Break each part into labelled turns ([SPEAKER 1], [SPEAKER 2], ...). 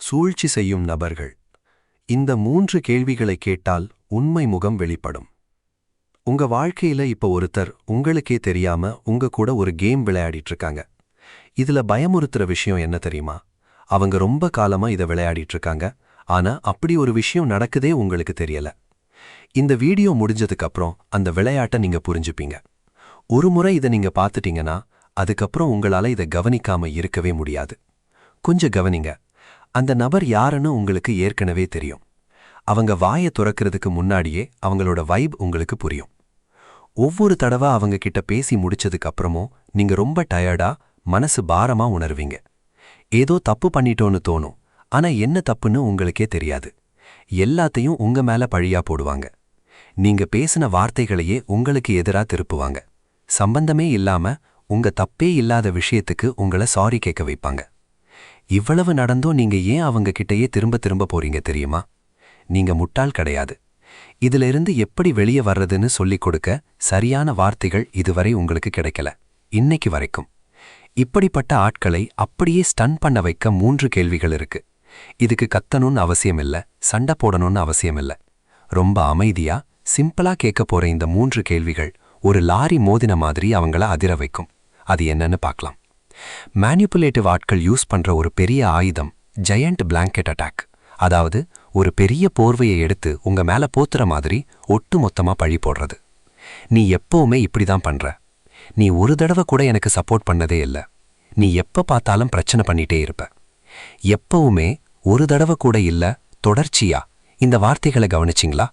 [SPEAKER 1] சூழ்ச்சி செய்யும் நபர்கள். இந்த 3 கேள்விகளை கேட்டால் உண்மை முகம் வெளிப்படும். உங்க வாழ்க்கையில இப்ப ஒருத்தர் உங்களுக்கே தெரியாம உங்க கூட ஒரு கேம் விளையாடிட்டு இருக்காங்க. இதுல பயமுறுத்துற விஷயம் என்ன தெரியுமா? அவங்க ரொம்ப காலமா இத விளையாடிட்டு இருக்காங்க. ஆனா அப்படி ஒரு விஷயம் நடக்குதே உங்களுக்கு தெரியல. இந்த வீடியோ முடிஞ்சதுக்கு அப்புறம் அந்த விளையாட்டை நீங்க புரிஞ்சுப்பீங்க. ஒரு முறை இதை நீங்க பார்த்துட்டீங்கன்னா அதுக்கப்புறம் உங்களால இதை கவனிக்காம இருக்கவே முடியாது. கொஞ்சம் கவனிங்க. அந்த நபர் யாருன்னு உங்களுக்கு ஏற்கனவே தெரியும். அவங்க வாயை துறக்கிறதுக்கு முன்னாடியே அவங்களோட வைப் உங்களுக்கு புரியும். ஒவ்வொரு தடவை அவங்க கிட்ட பேசி முடிச்சதுக்கு அப்புறமும் நீங்க ரொம்ப டயர்டா, மனசு பாரமா உணர்வீங்க. ஏதோ தப்பு பண்ணிட்டோன்னு தோணும். ஆனா என்ன தப்புன்னு உங்களுக்கே தெரியாது. எல்லாத்தையும் உங்க மேல பழியா போடுவாங்க. நீங்க பேசின வார்த்தைகளையே உங்களுக்கு எதிரா திருப்புவாங்க. சம்பந்தமே இல்லாம உங்க தப்பே இல்லாத விஷயத்துக்கு உங்களை சாரி கேட்க வைப்பாங்க. இவ்வளவு நடந்தும் நீங்க ஏன் அவங்க கிட்டயே திரும்ப திரும்ப போறீங்க தெரியுமா? நீங்க முட்டாள் கிடையாது. இதுல இருந்து எப்படி வெளியே வர்றதுன்னு சொல்லிக் கொடுக்க சரியான வார்த்தைகள் இதுவரை உங்களுக்கு கிடைக்கல. இன்னைக்கு வரைக்கும். இப்படிப்பட்ட ஆட்களை அப்படியே ஸ்டன் பண்ண வைக்க 3 கேள்விகள் இருக்கு. இதுக்கு கத்தணும்னு அவசியம் இல்ல, சண்டை போடணும்னு அவசியம் இல்ல. ரொம்ப அமைதியா, சிம்பிளா கேட்க போற இந்த 3 கேள்விகள் ஒரு லாரி மோதின மாதிரி அவங்கள அதிர வைக்கும். அது என்னன்னு பார்க்கலாம். மேனிபுலேட்டிவ் ஆட்கள் யூஸ் பண்ற ஒரு பெரிய ஆயுதம் ஜெயண்ட் பிளாங்கெட் அட்டாக். அதாவது ஒரு பெரிய போர்வையை எடுத்து உங்க மேல போத்துற மாதிரி ஒட்டு மொத்தமா பழி போடுறது. நீ எப்பவுமே இப்படிதான் பண்ற. நீ ஒரு தடவை கூட எனக்கு சப்போர்ட் பண்ணதே இல்ல. நீ எப்ப பார்த்தாலும் பிரச்சனை பண்ணிட்டே இருப்ப. எப்பவுமே ஒரு தடவை கூட இல்ல, தொடர்ச்சியா. இந்த வார்த்தைகளை கவனிச்சிங்களா?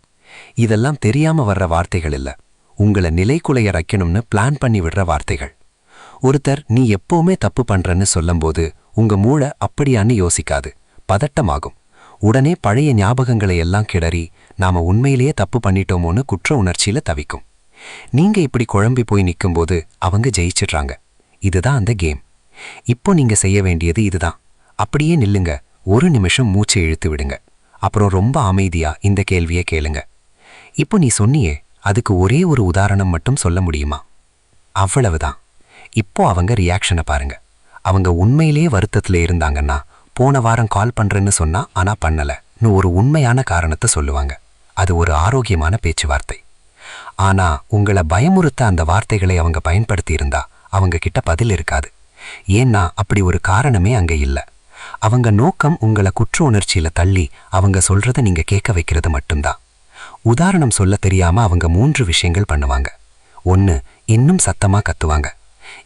[SPEAKER 1] இதெல்லாம் தெரியாம வர்ற வார்த்தைகள் இல்ல. உங்களை நிலைக்குலைய வைக்கணும்னு பிளான் பண்ணி விடுற வார்த்தைகள். ஒருத்தர் நீ எப்பவுமே தப்பு பண்றன்னு சொல்லும்போது உங்க மூளை அப்படியான்னு யோசிக்காது, பதட்டமாகும். உடனே பழைய ஞாபகங்களை எல்லாம் கிடறி நாம உண்மையிலேயே தப்பு பண்ணிட்டோமோன்னு குற்ற உணர்ச்சியில தவிக்கும். நீங்க இப்படி குழம்பி போய் நிக்கும்போது அவங்க ஜெயிச்சிடுறாங்க. இதுதான் அந்த கேம். இப்போ நீங்க செய்ய வேண்டியது இதுதான். அப்படியே நில்லுங்க, ஒரு நிமிஷம் மூச்சை இழுத்து விடுங்க. அப்புறம் ரொம்ப அமைதியா இந்த கேள்வியை கேளுங்க. இப்போ நீ சொன்னியே, அதுக்கு ஒரே ஒரு உதாரணம் மட்டும் சொல்ல முடியுமா? அவ்வளவுதான். இப்போ அவங்க ரியாக்ஷனை பாருங்க. அவங்க உண்மையிலேயே வருத்தத்துல இருந்தாங்கன்னா போன வாரம் கால் பண்றேன்னு சொன்னா ஆனா பண்ணலன்னு ஒரு உண்மையான காரணத்தை சொல்லுவாங்க. அது ஒரு ஆரோக்கியமான பேச்சுவார்த்தை. ஆனா உங்களை பயமுறுத்த அந்த வார்த்தைகளை அவங்க பயன்படுத்தி இருந்தா அவங்க கிட்ட பதில் இருக்காது. ஏன்னா அப்படி ஒரு காரணமே அங்க இல்ல. அவங்க நோக்கம் உங்களை குற்ற உணர்ச்சியில தள்ளி அவங்க சொல்றதை நீங்க கேட்க வைக்கிறது மட்டும்தான். உதாரணம் சொல்ல தெரியாம அவங்க 3 விஷயங்கள் பண்ணுவாங்க. 1, இன்னும் சத்தமா கத்துவாங்க.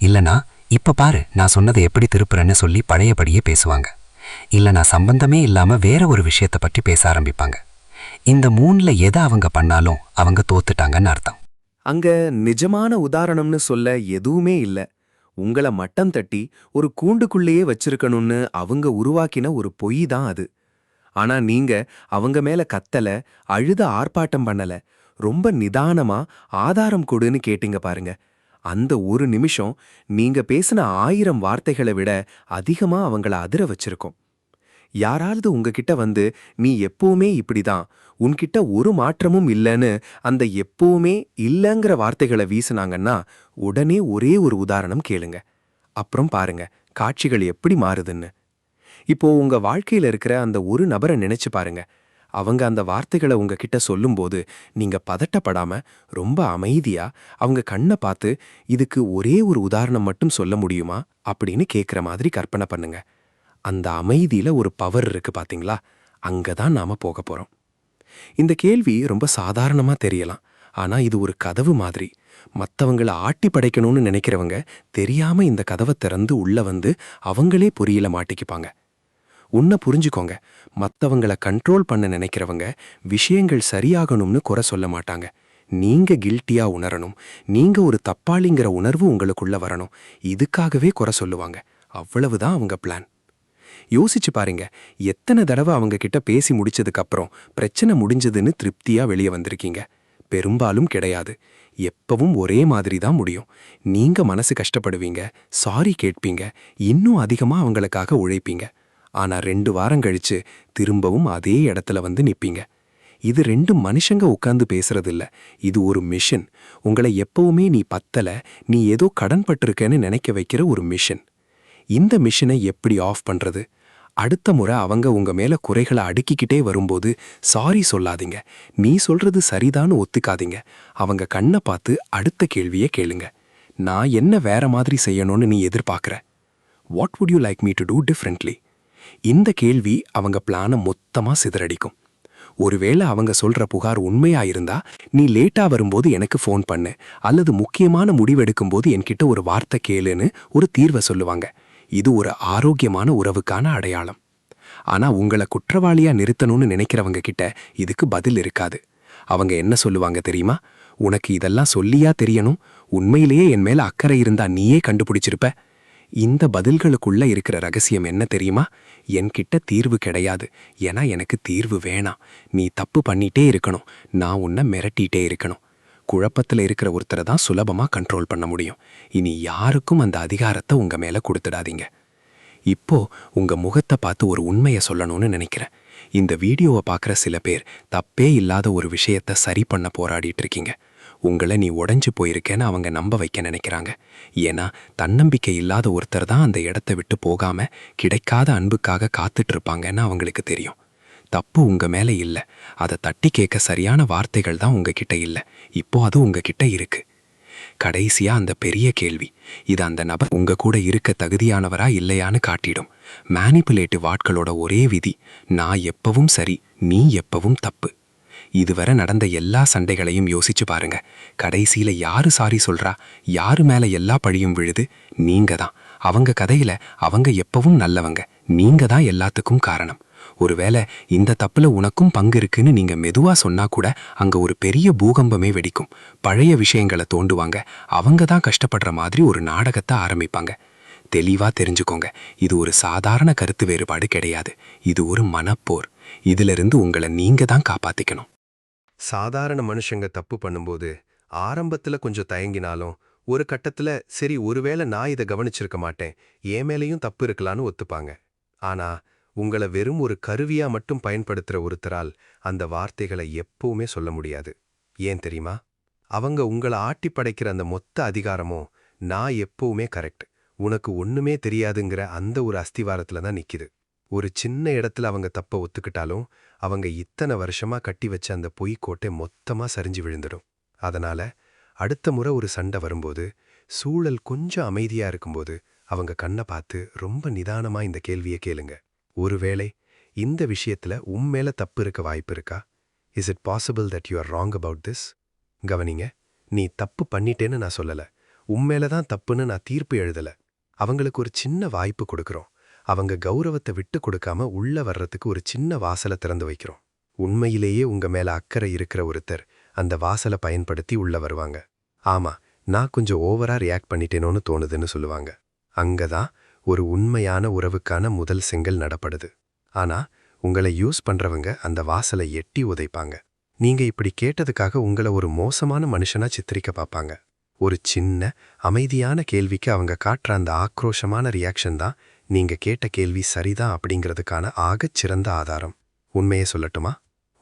[SPEAKER 1] இல்லனா இப்ப பாரு நான் சொன்னதை எப்படி திருப்புறேன்னு சொல்லி பழையபடியே பேசுவாங்க. இல்லனா சம்பந்தமே இல்லாம வேற ஒரு விஷயத்தை பற்றி பேச ஆரம்பிப்பாங்க. இந்த 3ல எதை அவங்க பண்ணாலும் அவங்க தோத்துட்டாங்கன்னு அர்த்தம்.
[SPEAKER 2] அங்க நிஜமான உதாரணம்னு சொல்ல எதுவுமே இல்ல. உங்கள மட்டம் தட்டி ஒரு கூண்டுக்குள்ளேயே வச்சிருக்கணும்னு அவங்க உருவாக்கின ஒரு பொய் தான் அது. ஆனா நீங்க அவங்க மேல கத்தல, அழுத ஆர்ப்பாட்டம் பண்ணல. ரொம்ப நிதானமா ஆதாரம் கொடுன்னு கேட்டீங்க பாருங்க. அந்த ஒரு நிமிஷம் நீங்க பேசின 1000 வார்த்தைகளை விட அதிகமா அவங்கள அதிர வச்சிருக்கும். யாராவது உங்ககிட்ட வந்து நீ எப்பவுமே இப்படிதான், உன்கிட்ட ஒரு மாற்றமும் இல்லைன்னு அந்த எப்பவுமே இல்லைங்கிற வார்த்தைகளை வீசுனாங்கன்னா உடனே ஒரே ஒரு உதாரணம் கேளுங்க. அப்புறம் பாருங்க காட்சிகள் எப்படி மாறுதுன்னு. இப்போ உங்க வாழ்க்கையில இருக்கிற அந்த ஒரு நபரை நினைச்சு பாருங்க. அவங்க அந்த வார்த்தைகளை உங்ககிட்ட சொல்லும்போது நீங்க பதட்டப்படாம ரொம்ப அமைதியா அவங்க கண்ணை பார்த்து இதுக்கு ஒரே ஒரு உதாரணம் மட்டும் சொல்ல முடியுமா அப்படின்னு கேட்குற மாதிரி கற்பனை பண்ணுங்க. அந்த அமைதியில ஒரு பவர் இருக்கு பாத்தீங்களா? அங்கதான் நாம போக போறோம். இந்த கேள்வி ரொம்ப சாதாரணமா தெரியலாம். ஆனா இது ஒரு கதவு மாதிரி. மத்தவங்களை ஆட்டி படைக்கணும்னு நினைக்கிறவங்க தெரியாம இந்த கதவை திறந்து உள்ள வந்து அவங்களே பொறியில மாட்டிக்குப்பாங்க. உன்னை புரிஞ்சுக்கோங்க. மத்தவங்கள கண்ட்ரோல் பண்ண நினைக்கிறவங்க விஷயங்கள் சரியாகணும்னு குறை சொல்ல மாட்டாங்க. நீங்க கில்ட்டியா உணரணும், நீங்க ஒரு தப்பாளிங்கிற உணர்வு உங்களுக்குள்ள வரணும், இதுக்காகவே குறை சொல்லுவாங்க. அவ்வளவுதான் அவங்க பிளான். யோசிச்சு பாருங்க, எத்தனை தடவை அவங்க கிட்ட பேசி முடிச்சதுக்கு அப்புறம் பிரச்சனை முடிஞ்சதுன்னு திருப்தியா வெளியே வந்திருக்கீங்க? பெரும்பாலும் கிடையாது. எப்பவும் ஒரே மாதிரி தான் முடியும். நீங்க மனசு கஷ்டப்படுவீங்க, சாரி கேட்பீங்க, இன்னும் அதிகமா அவங்களுக்காக உழைப்பீங்க. ஆனா 2 வாரம் கழிச்சு திரும்பவும் அதே இடத்துல வந்து நிப்பீங்க. இது 2 மனுஷங்க உட்கார்ந்து பேசுறது இல்ல. இது ஒரு மிஷன். உங்களை எப்பவுமே நீ பத்தல, நீ ஏதோ கடன் பட்டிருக்கேன்னு நினைக்க வைக்கிற ஒரு மிஷன். இந்த மிஷனை எப்படி ஆஃப் பண்றது? அடுத்த முறை அவங்க உங்க மேல குறைகளை அடுக்கிக்கிட்டே வரும்போது சாரி சொல்லாதீங்க. நீ சொல்றது சரிதான்னு ஒத்துக்காதீங்க. அவங்க கண்ணை பார்த்து அடுத்த கேள்வியை கேளுங்க. நான் என்ன வேற மாதிரி செய்யணும்னு நீ எதிர்பார்க்குற? What would you like me to do differently? இந்த கேள்வி அவங்க பிளானை மொத்தமா சிதறடிக்கும். ஒருவேளை அவங்க சொல்ற புகார் உண்மையா இருந்தா, நீ லேட்டா வரும்போது எனக்கு ஃபோன் பண்ணு, அல்லது முக்கியமான முடிவெடுக்கும்போது என்கிட்ட ஒரு வார்த்தை கேளுன்னு ஒரு தீர்வை சொல்லுவாங்க. இது ஒரு ஆரோக்கியமான உறவுக்கான அடையாளம். ஆனா உங்களை குற்றவாளியா நிறுத்தணும்னு நினைக்கிறவங்க கிட்ட இதுக்கு பதில் இருக்காது. அவங்க என்ன சொல்லுவாங்க தெரியுமா? உனக்கு இதெல்லாம் சொல்லியா தெரியணும்? உண்மையிலேயே என் மேல அக்கறை இருந்தா நீயே கண்டுபிடிச்சிருப்ப. இந்த பதில்களுக்குள்ள இருக்கிற ரகசியம் என்ன தெரியுமா? என்கிட்ட தீர்வு கிடையாது, ஏன்னா எனக்கு தீர்வு வேணாம். நீ தப்பு பண்ணிட்டே இருக்கணும், நான் உன்னை மிரட்டிட்டே இருக்கணும். குழப்பத்தில் இருக்கிற ஒருத்தரை தான் சுலபமா கண்ட்ரோல் பண்ண முடியும். இனி யாருக்கும் அந்த அதிகாரத்தை உங்க மேல கொடுத்துடாதீங்க. இப்போ உங்க முகத்தை பார்த்து ஒரு உண்மையை சொல்லணும்னு நினைக்கிறேன். இந்த வீடியோவை பார்க்குற சில பேர் தப்பே இல்லாத ஒரு விஷயத்தை சரி பண்ண போராடிட்டு இருக்கீங்க. உங்களை நீ உடைஞ்சு போயிருக்கேன்னு அவங்க நம்ப வைக்க நினைக்கிறாங்க. ஏன்னா தன்னம்பிக்கை இல்லாத ஒருத்தர் தான் அந்த இடத்த விட்டு போகாம கிடைக்காத அன்புக்காக காத்துட்டு இருப்பாங்கன்னு அவங்களுக்கு தெரியும். தப்பு உங்க மேல இல்ல, அதை தட்டி கேட்க சரியான வார்த்தைகள் தான் உங்ககிட்ட இல்ல. இப்போ அது உங்ககிட்ட இருக்கு. கடைசியா அந்த பெரிய கேள்வி, இது அந்த நபர் உங்க கூட இருக்க தகுதியானவரா இல்லையான்னு காட்டிடும். மேனிப்புலேட்டிவ் ஆட்களோட ஒரே விதி, நான் எப்பவும் சரி, நீ எப்பவும் தப்பு. இதுவரை நடந்த எல்லா சண்டைகளையும் யோசிச்சு பாருங்க. கடைசியில யாரு சாரி சொல்றா? யாரு மேல எல்லா பழியும் விழுது? நீங்க தான். அவங்க கதையில அவங்க எப்பவும் நல்லவங்க, நீங்க தான் எல்லாத்துக்கும் காரணம். ஒருவேளை இந்த தப்புல உனக்கும் பங்கு இருக்குன்னு நீங்க மெதுவா சொன்னா கூட அங்க ஒரு பெரிய பூகம்பமே வெடிக்கும். பழைய விஷயங்களை தோண்டுவாங்க. அவங்க தான் கஷ்டப்படுற மாதிரி ஒரு நாடகத்தை ஆரம்பிப்பாங்க. தெளிவா தெரிஞ்சுக்கோங்க, இது ஒரு சாதாரண கருத்து வேறுபாடு கிடையாது. இது ஒரு மனப்போர். இதிலிருந்து உங்களை நீங்க தான் காப்பாத்திக்கணும்.
[SPEAKER 1] சாதாரண மனுஷங்க தப்பு பண்ணும்போது ஆரம்பத்துல கொஞ்சம் தயங்கினாலும் ஒரு கட்டத்துல சரி ஒருவேளை நான் இதை கவனிச்சிருக்க மாட்டேன், என் மேலேயும் தப்பு இருக்கலான்னு ஒத்துப்பாங்க. ஆனா உங்களை வெறும் ஒரு கருவியா மட்டும் பயன்படுத்துற ஒருத்தரால் அந்த வார்த்தைகளை எப்பவுமே சொல்ல முடியாது. ஏன் தெரியுமா? அவங்க உங்களை ஆட்டி படைக்கிற அந்த மொத்த அதிகாரமும் நான் எப்பவுமே கரெக்ட், உனக்கு ஒண்ணுமே தெரியாதுங்கிற அந்த ஒரு அஸ்திவாரத்துல தான் நிக்குது. ஒரு சின்ன இடத்துல அவங்க தப்ப ஒத்துக்கிட்டாலும் அவங்க இத்தனை வருஷமா கட்டி வச்ச அந்த பொய்க்கோட்டை மொத்தமா சரிஞ்சு விழுந்துடும். அதனால அடுத்த முறை ஒரு சண்டை வரும்போது, சூழல் கொஞ்சம் அமைதியா இருக்கும்போது அவங்க கண்ணை பார்த்து ரொம்ப நிதானமா இந்த கேள்வியை கேளுங்க. ஒருவேளை இந்த விஷயத்துல உம்மேல தப்பு இருக்க வாய்ப்பு இருக்கா? Is it possible that you are wrong about this? கவனிங்க, நீ தப்பு பண்ணிட்டேன்னு நான் சொல்லல, உம்மேல தான் தப்புன்னு நான் தீர்ப்பு எழுதல. அவங்களுக்கு ஒரு சின்ன வாய்ப்பு கொடுக்குறோம். அவங்க கௌரவத்தை விட்டு கொடுக்காம உள்ள வர்றதுக்கு ஒரு சின்ன வாசலை திறந்து வைக்கிறோம். உண்மையிலேயே உங்க மேல அக்கறை இருக்கிற ஒருத்தர் அந்த வாசலை பயன்படுத்தி உள்ள வருவாங்க. ஆமா, நான் கொஞ்சம் ஓவரா ரியாக்ட் பண்ணிட்டேனோன்னு தோணுதுன்னு சொல்லுவாங்க. அங்கதான் ஒரு உண்மையான உறவுக்கான முதல் செங்கல் நடப்படுது. ஆனா உங்களை யூஸ் பண்றவங்க அந்த வாசலை எட்டி உதைப்பாங்க. நீங்க இப்படி கேட்டதுக்காக உங்களை ஒரு மோசமான மனுஷனா சித்தரிக்க பார்ப்பாங்க. ஒரு சின்ன அமைதியான கேள்விக்கு அவங்க காட்டுற அந்த ஆக்ரோஷமான ரியாக்ஷன் தான் நீங்க கேட்ட கேள்வி சரிதான் அப்படிங்கிறதுக்கான ஆகச் சிறந்த ஆதாரம். உண்மையை சொல்லட்டுமா?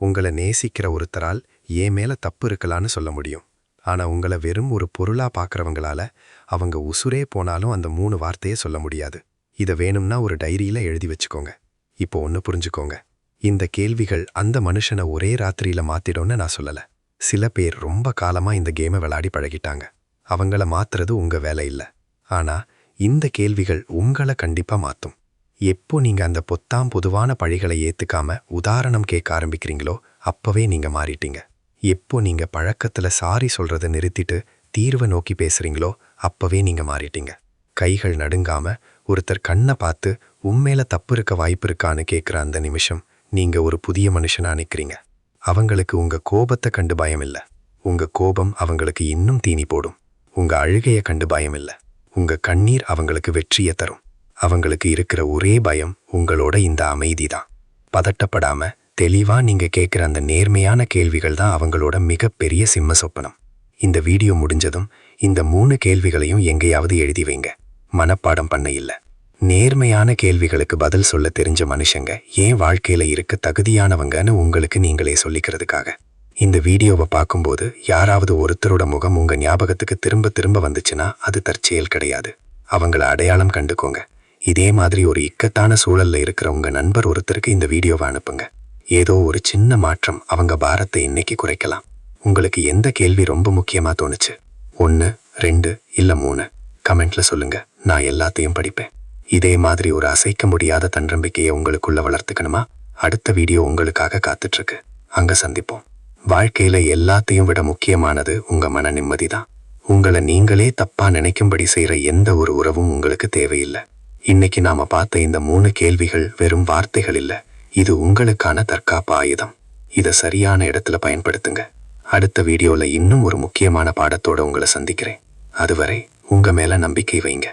[SPEAKER 1] உங்களை நேசிக்கிற ஒருத்தரால் ஏன் மேல தப்பு இருக்கலான்னு சொல்ல முடியும். ஆனா உங்களை வெறும் ஒரு பொருளா பார்க்கறவங்களால அவங்க உசுரே போனாலும் அந்த 3 வார்த்தையே சொல்ல முடியாது. இதை வேணும்னா ஒரு டைரியில எழுதி வச்சுக்கோங்க. இப்போ ஒன்று புரிஞ்சுக்கோங்க, இந்த கேள்விகள் அந்த மனுஷனை ஒரே ராத்திரியில மாத்திடும்னு நான் சொல்லல. சில பேர் ரொம்ப காலமா இந்த கேமை விளையாடி பழகிட்டாங்க. அவங்கள மாத்துறது உங்க வேலை இல்லை. ஆனா இந்த கேள்விகள் உங்களை கண்டிப்பா மாத்தும். எப்போ நீங்க அந்த பொத்தாம் பொதுவான பழிகளை ஏத்துக்காம உதாரணம் கேட்க ஆரம்பிக்கிறீங்களோ அப்பவே நீங்க மாறிட்டீங்க. எப்போ நீங்க பழக்கத்துல சாரி சொல்றதை நிறுத்திட்டு தீர்வை நோக்கி பேசுறீங்களோ அப்பவே நீங்க மாறிட்டீங்க. கைகள் நடுங்காம ஒருத்தர் கண்ணை பார்த்து உண்மையில தப்பு இருக்க வாய்ப்பு இருக்கான்னு கேட்குற அந்த நிமிஷம் நீங்க ஒரு புதிய மனுஷனா நிற்கிறீங்க. அவங்களுக்கு உங்க கோபத்தை கண்டு பயம் இல்லை, உங்க கோபம் அவங்களுக்கு இன்னும் தீனி போடும். உங்க அழுகையை கண்டு பயம் இல்லை, உங்க கண்ணீர் அவங்களுக்கு வெற்றியை தரும். அவங்களுக்கு இருக்கிற ஒரே பயம் உங்களோட இந்த அமைதி தான். பதட்டப்படாம தெளிவா நீங்க கேட்குற அந்த நேர்மையான கேள்விகள் தான் அவங்களோட மிகப்பெரிய சிம்ம சொப்பனம். இந்த வீடியோ முடிஞ்சதும் இந்த 3 கேள்விகளையும் எங்கேயாவது எழுதி வைங்க. மனப்பாடம் பண்ண இல்லை. நேர்மையான கேள்விகளுக்கு பதில் சொல்ல தெரிஞ்ச மனுஷங்க ஏன் வாழ்க்கையில இருக்க தகுதியானவங்கன்னு உங்களுக்கு நீங்களே சொல்லிக்கிறதுக்காக. இந்த வீடியோவை பார்க்கும்போது யாராவது ஒருத்தரோட முகம் உங்க ஞாபகத்துக்கு திரும்ப திரும்ப வந்துச்சுன்னா அது தற்செயல் கிடையாது. அவங்கள அடையாளம் கண்டுக்கோங்க.
[SPEAKER 3] இதே மாதிரி ஒரு இக்கட்டான சூழல்ல இருக்கிற உங்க நண்பர் ஒருத்தருக்கு இந்த வீடியோவை அனுப்புங்க. ஏதோ ஒரு சின்ன மாற்றம் அவங்க பாரத்தை இன்னைக்கு குறைக்கலாம். உங்களுக்கு எந்த கேள்வி ரொம்ப முக்கியமா தோணுச்சு? 1, 2 இல்ல 3 கமெண்ட்ல சொல்லுங்க. நான் எல்லாத்தையும் படிப்பேன். இதே மாதிரி ஒரு அசைக்க முடியாத தன்னம்பிக்கையை உங்களுக்குள்ள வளர்த்துக்கணுமா? அடுத்த வீடியோ உங்களுக்காக காத்துட்டு இருக்கு. அங்க சந்திப்போம். வாழ்க்கையில எல்லாத்தையும் விட முக்கியமானது உங்க மன நிம்மதிதான். உங்களை நீங்களே தப்பா நினைக்கும்படி செய்யற எந்த ஒரு உறவும் உங்களுக்கு தேவையில்லை. இன்னைக்கு நாம பார்த்த இந்த 3 கேள்விகள் வெறும் வார்த்தைகள் இல்ல. இது உங்களுக்கான தற்காப்பு ஆயுதம். இதை சரியான இடத்துல பயன்படுத்துங்க. அடுத்த வீடியோல இன்னும் ஒரு முக்கியமான பாடத்தோட உங்களை சந்திக்கிறேன். அதுவரை உங்க மேல நம்பிக்கை வைங்க.